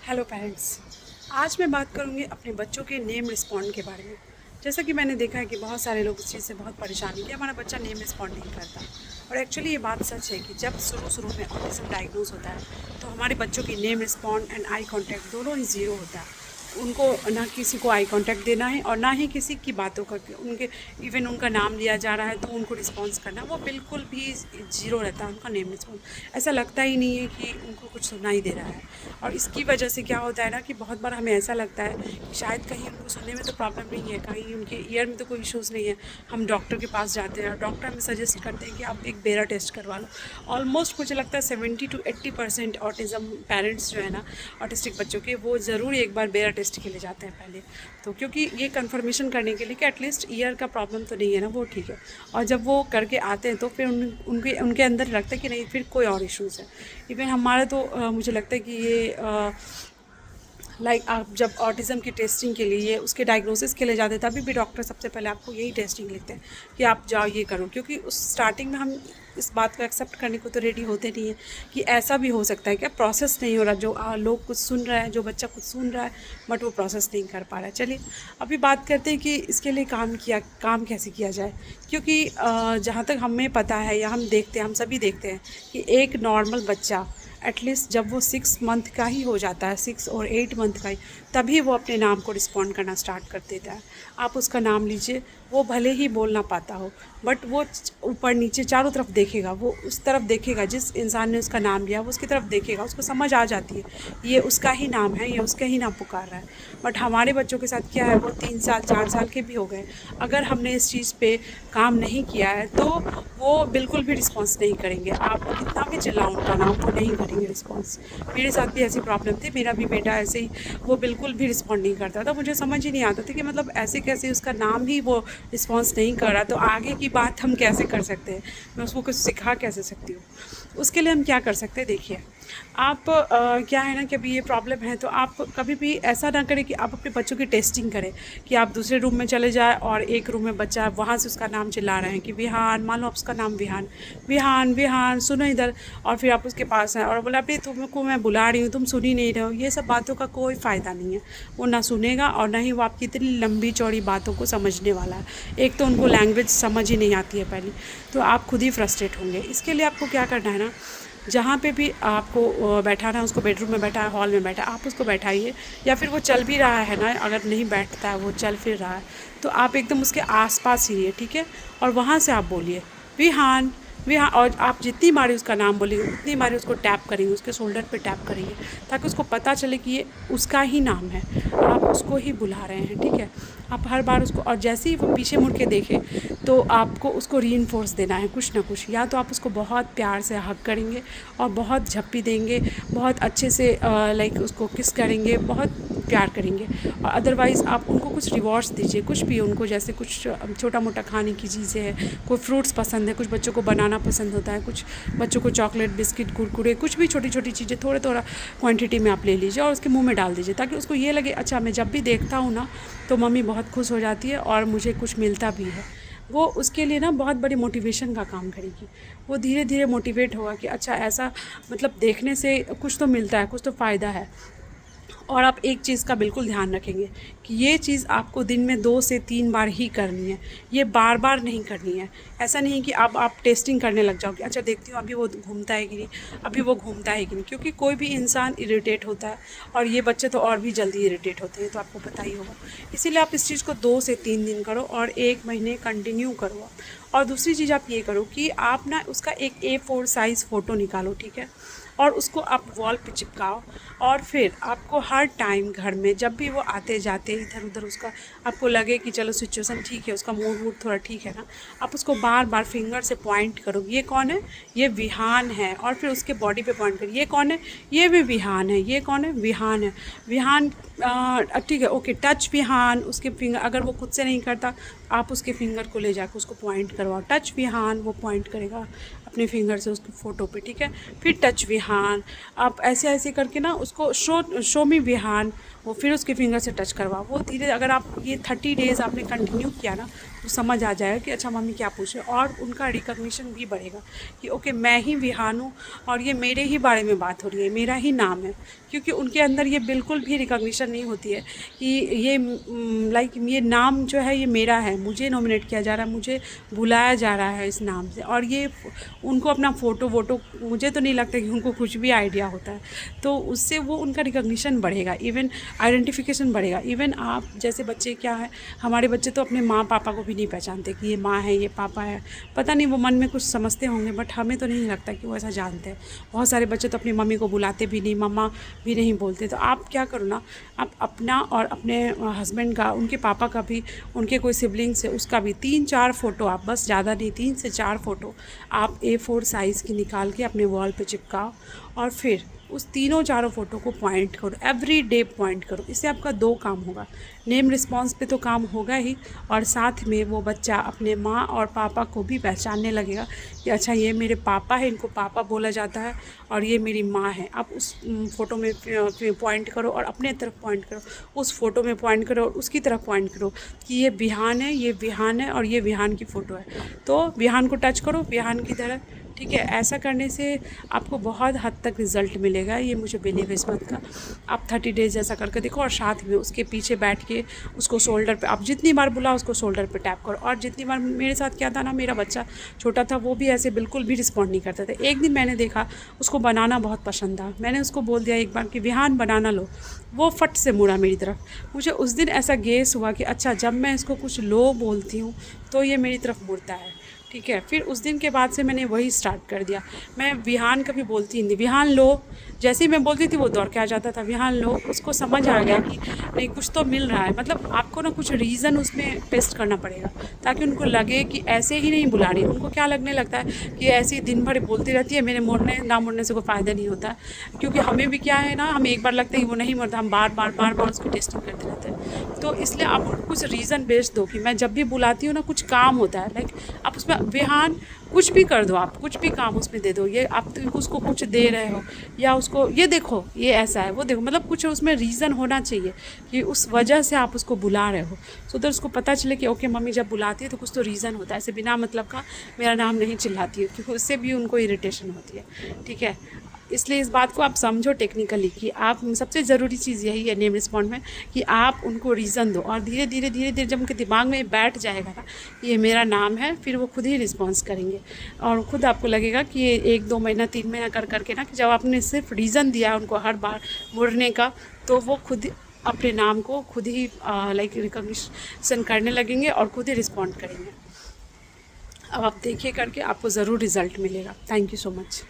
Hello parents. आज मैं बात करूंगी अपने बच्चों के नेम रिस्पॉन्ड के बारे में। जैसा कि मैंने देखा है कि बहुत सारे लोग इस चीज़ से बहुत परेशान हैं कि हमारा बच्चा नेम रिस्पॉन्ड नहीं करता। और एक्चुअली ये बात सच है कि जब शुरू में ऑटिज्म डायग्नोज होता है तो हमारे बच्चों की name respond and eye contact दोनों ही ज़ीरो होता है। उनको ना किसी को आई कांटेक्ट देना है और ना ही किसी की बातों का उनके इवन उनका नाम लिया जा रहा है तो उनको रिस्पॉन्स करना वो बिल्कुल भी ज़ीरो रहता है। उनका नेम रिस्पॉन्स ऐसा लगता ही नहीं है कि उनको कुछ सुना ही दे रहा है। और इसकी वजह से क्या होता है ना कि बहुत बार हमें ऐसा लगता है कि शायद कहीं उनको सुनने में तो प्रॉब्लम नहीं है, कहीं उनके ईयर में तो कोई इश्यूज़ नहीं है। हम डॉक्टर के पास जाते हैं और डॉक्टर हमें सजेस्ट करते हैं कि आप एक बेरा टेस्ट करवा लो। ऑलमोस्ट मुझे लगता है 70 to 80% ऑटिज़म पेरेंट्स जो है ना ऑटिस्टिक बच्चों के वो ज़रूर एक बार बेरा टेस्ट के लिए जाते हैं पहले। तो क्योंकि ये कंफर्मेशन करने के लिए कि एटलीस्ट ईयर का प्रॉब्लम तो नहीं है ना, वो ठीक है। और जब वो करके आते हैं तो फिर उनके अंदर लगता है कि नहीं फिर कोई और इश्यूज़ है। इवन हमारा तो मुझे लगता है कि ये आप जब ऑटिज़म की टेस्टिंग के लिए उसके डायग्नोसिस के लिए जाते हैं तभी भी डॉक्टर सबसे पहले आपको यही टेस्टिंग लिखते हैं कि आप जाओ ये करो। क्योंकि उस स्टार्टिंग में हम इस बात को एक्सेप्ट करने को तो रेडी होते नहीं है कि ऐसा भी हो सकता है कि प्रोसेस नहीं हो रहा, जो लोग कुछ सुन रहे हैं, जो बच्चा कुछ सुन रहा है बट वो प्रोसेस नहीं कर पा रहा है। चलिए अभी बात करते हैं कि इसके लिए काम कैसे किया जाए। क्योंकि जहाँ तक हमें पता है या हम देखते हैं, हम सभी देखते हैं कि एक नॉर्मल बच्चा एटलीस्ट जब वो 6 मंथ का ही हो जाता है, 6 और 8 मंथ का ही, तभी वो अपने नाम को रिस्पॉन्ड करना स्टार्ट कर देता है। आप उसका नाम लीजिए, वो भले ही बोल ना पाता हो बट वो ऊपर नीचे चारों तरफ देखेगा, वो उस तरफ देखेगा जिस इंसान ने उसका नाम लिया वो उसकी तरफ देखेगा, उसको समझ आ जाती है ये उसका ही नाम है, ये उसका ही नाम पुकार रहा है। बट हमारे बच्चों के साथ क्या है, वो 3 साल 4 साल के भी हो गए, अगर हमने इस चीज़ पे काम नहीं किया है तो वो बिल्कुल भी रिस्पॉन्स नहीं करेंगे। आप कितना भी चिल्लाओ उनका नाम, वो नहीं करेंगे रिस्पॉन्स। मेरे साथ भी ऐसी प्रॉब्लम थी, मेरा भी बेटा ऐसे ही, वो बिल्कुल भी रिस्पॉन्ड नहीं करता था। मुझे समझ ही नहीं आता था कि मतलब ऐसे कैसे उसका नाम ही वो रिस्पॉन्स नहीं कर रहा, तो आगे की बात हम कैसे कर सकते हैं, मैं उसको कुछ सिखा कैसे सकती हूँ। उसके लिए हम क्या कर सकते हैं, देखिए आप क्या है ना कि अभी ये प्रॉब्लम है तो आप कभी भी ऐसा ना करें कि आप अपने बच्चों की टेस्टिंग करें कि आप दूसरे रूम में चले जाए और एक रूम में बच्चा वहाँ से उसका नाम चिल्ला रहे हैं कि विहान, मान लो आप उसका नाम विहान, विहान विहान सुनो इधर, और फिर आप उसके पास हैं और बोला अभी तुमको मैं बुला रही हूँ तुम सुन ही नहीं रहे हो। ये सब बातों का कोई फ़ायदा नहीं है, वो ना सुनेगा और ना ही वो आपकी इतनी लंबी चौड़ी बातों को समझने वाला है। एक तो उनको लैंग्वेज समझ ही नहीं आती है पहले, तो आप खुद ही फ्रस्ट्रेट होंगे। इसके लिए आपको क्या करना है ना, जहाँ पे भी आपको बैठाना है, उसको बेडरूम में बैठा है, हॉल में बैठा है, आप उसको बैठाइए। या फिर वो चल भी रहा है ना, अगर नहीं बैठता है, वो चल फिर रहा है, तो आप एकदम उसके आसपास ही रहिए, ठीक है। और वहाँ से आप बोलिए विहान विहान, और आप जितनी बारी उसका नाम बोलेंगे उतनी बारी उसको टैप करेंगे, उसके शोल्डर पे टैप करेंगे, ताकि उसको पता चले कि ये उसका ही नाम है, आप उसको ही बुला रहे हैं, ठीक है। आप हर बार उसको, और जैसे ही वो पीछे मुड़ के देखे तो आपको उसको रीइंफोर्स देना है कुछ ना कुछ। या तो आप उसको बहुत प्यार से हग करेंगे और बहुत झप्पी देंगे, बहुत अच्छे से उसको किस करेंगे, बहुत प्यार करेंगे। और अदरवाइज़ आप उनको कुछ रिवॉर्ड्स दीजिए, कुछ भी उनको, जैसे कुछ छोटा मोटा खाने की चीज़ें हैं, कोई फ्रूट्स पसंद है, कुछ बच्चों को बनाना पसंद होता है, कुछ बच्चों को चॉकलेट बिस्किट कुरकुरे, कुछ भी छोटी छोटी चीज़ें थोड़ा थोड़ा क्वांटिटी में आप ले लीजिए और उसके मुंह में डाल दीजिए, ताकि उसको ये लगे अच्छा मैं जब भी देखता हूँ ना तो मम्मी बहुत खुश हो जाती है और मुझे कुछ मिलता भी है। वो उसके लिए ना बहुत बड़ी मोटिवेशन का काम करेगी। वो धीरे धीरे मोटिवेट होगा कि अच्छा ऐसा मतलब देखने से कुछ तो मिलता है, कुछ तो फ़ायदा है। और आप एक चीज़ का बिल्कुल ध्यान रखेंगे कि ये चीज़ आपको दिन में 2 से 3 बार ही करनी है, ये बार बार नहीं करनी है। ऐसा नहीं कि अब आप टेस्टिंग करने लग जाओगे, अच्छा देखती हूँ अभी वो घूमता है कि नहीं, अभी वो घूमता है कि नहीं, क्योंकि कोई भी इंसान इरिटेट होता है और ये बच्चे तो और भी जल्दी इरिटेट होते हैं, तो आपको पता ही होगा। इसीलिए आप इस चीज़ को 2 से 3 दिन करो और 1 महीने कंटिन्यू करो आप। और दूसरी चीज़ आप ये करो कि आप ना उसका एक A4 साइज़ फ़ोटो निकालो, ठीक है, और उसको आप वॉल पे चिपकाओ। और फिर आपको हर टाइम घर में जब भी वो आते जाते इधर उधर उसका आपको लगे कि चलो सिचुएशन ठीक है, उसका मूड थोड़ा ठीक है ना, आप उसको बार बार फिंगर से पॉइंट करो, ये कौन है, ये विहान है। और फिर उसके बॉडी पे पॉइंट करो, ये कौन है, ये भी विहान है, ये कौन है, विहान है, विहान। ठीक है, ओके, टच विहान। उसके फिंगर अगर वो खुद से नहीं करता आप उसके फिंगर को ले जाकर उसको पॉइंट करवाओ, टच विहान, वो पॉइंट करेगा अपने फिंगर से उसकी फ़ोटो पे, ठीक है। फिर टच विहान, आप ऐसे ऐसे करके ना उसको शो मी विहान, वो फिर उसके फिंगर से टच करवाओ। वो धीरे, अगर आप ये 30 डेज़ आपने कंटिन्यू किया ना तो समझ आ जाएगा कि अच्छा मम्मी क्या पूछ रहे हैं, और उनका रिकॉग्निशन भी बढ़ेगा कि ओके मैं ही विहान हूँ और ये मेरे ही बारे में बात हो रही है, मेरा ही नाम है। क्योंकि उनके अंदर ये बिल्कुल भी रिकॉग्निशन नहीं होती है कि ये लाइक ये नाम जो है ये मेरा है, मुझे नॉमिनेट किया जा रहा है, मुझे बुलाया जा रहा है इस नाम से। और ये उनको अपना फ़ोटो वोटो, मुझे तो नहीं लगता कि उनको कुछ भी आइडिया होता है, तो उससे वो उनका रिकॉग्निशन बढ़ेगा, इवन आइडेंटिफिकेशन बढ़ेगा। इवन आप जैसे बच्चे क्या है, हमारे बच्चे तो अपने माँ पापा को भी नहीं पहचानते कि ये माँ है ये पापा है, पता नहीं वो मन में कुछ समझते होंगे, बट हमें तो नहीं लगता कि वो ऐसा जानते हैं। बहुत सारे बच्चे तो अपनी मम्मी को बुलाते भी नहीं, मम्मा भी नहीं बोलते। तो आप क्या करो ना, आप अपना और अपने हस्बैंड का, उनके पापा का भी, उनके कोई सिबलिंग्स है उसका भी 3-4 फ़ोटो, आप बस ज़्यादा नहीं 3 से 4 फ़ोटो आप A4 साइज़ की निकाल के अपने वॉल पे चिपकाओ, और फिर उस तीनों चारों फ़ोटो को पॉइंट करो, एवरी डे पॉइंट करो। इससे आपका 2 काम होगा, नेम रिस्पॉन्स पे तो काम होगा ही, और साथ में वो बच्चा अपने माँ और पापा को भी पहचानने लगेगा कि अच्छा ये मेरे पापा है, इनको पापा बोला जाता है, और ये मेरी माँ है। आप उस फ़ोटो में पॉइंट करो और अपने तरफ पॉइंट करो, उस फ़ोटो में पॉइंट करो और उसकी तरफ पॉइंट करो कि ये विहान है, ये विहान है और ये विहान की फ़ोटो है। तो विहान को टच करो विहान की तरह, ठीक है। ऐसा करने से आपको बहुत हद तक रिज़ल्ट मिलेगा, ये मुझे बिलीव है इस बात का। आप 30 डेज़ ऐसा करके देखो, और साथ में उसके पीछे बैठ के उसको शोल्डर पे, आप जितनी बार बुलाओ उसको शोल्डर पे टैप करो। और जितनी बार मेरे साथ क्या था ना, मेरा बच्चा छोटा था, वो भी ऐसे बिल्कुल भी रिस्पॉन्ड नहीं करता था। एक दिन मैंने देखा उसको बनाना बहुत पसंद था, मैंने उसको बोल दिया एक बार कि विहान बनाना लो, वो फट से मुड़ा मेरी तरफ। मुझे उस दिन ऐसा गेस हुआ कि अच्छा जब मैं इसको कुछ लो बोलती हूँ तो ये मेरी तरफ मुड़ता है, ठीक है। फिर उस दिन के बाद से मैंने वही स्टार्ट कर दिया, मैं विहान कभी बोलती नहीं, विहान लो, जैसे ही मैं बोलती थी वो दौड़ के आ जाता था, विहान लो। उसको समझ आ गया कि नहीं कुछ तो मिल रहा है, मतलब आपको ना कुछ रीज़न उसमें पेस्ट करना पड़ेगा ताकि उनको लगे कि ऐसे ही नहीं बुला रही। उनको क्या लगने लगता है कि ऐसे ही दिन भर बोलती रहती है, मेरे मुड़ने ना मुड़ने से कोई फ़ायदा नहीं होता, क्योंकि हमें भी क्या है ना, हमें एक बार लगता है कि वो नहीं मरता, हम बार बार उसकी टेस्टिंग करते रहते हैं। तो इसलिए आप कुछ रीज़न बेच दो कि मैं जब भी बुलाती हूँ ना कुछ काम होता है, लाइक आप उसमें विहान कुछ भी कर दो, आप कुछ भी काम उसमें दे दो, ये आप उसको कुछ दे रहे हो, या उसको ये देखो ये ऐसा है वो देखो, मतलब कुछ उसमें रीज़न होना चाहिए कि उस वजह से आप उसको बुला रहे हो, सो दैट उसको पता चले कि ओके मम्मी जब बुलाती है तो कुछ तो रीज़न होता है, ऐसे बिना मतलब का मेरा नाम नहीं चिल्लाती है, क्योंकि उससे भी उनको इरिटेशन होती है, ठीक है। इसलिए इस बात को आप समझो टेक्निकली कि आप, सबसे ज़रूरी चीज़ यही है नेम रिस्पॉन्ड में कि आप उनको रीज़न दो, और धीरे धीरे जब उनके दिमाग में बैठ जाएगा ना ये मेरा नाम है, फिर वो खुद ही रिस्पॉन्स करेंगे, और खुद आपको लगेगा कि ये 1-2 महीना 3 महीना कर करके ना, कि जब आपने सिर्फ रीज़न दिया उनको हर बार मुड़ने का, तो वो खुद अपने नाम को खुद ही लाइक रिकॉग्निशन करने लगेंगे और खुद ही रिस्पॉन्ड करेंगे। अब आप देखिए करके, आपको ज़रूर रिज़ल्ट मिलेगा। Thank you so much.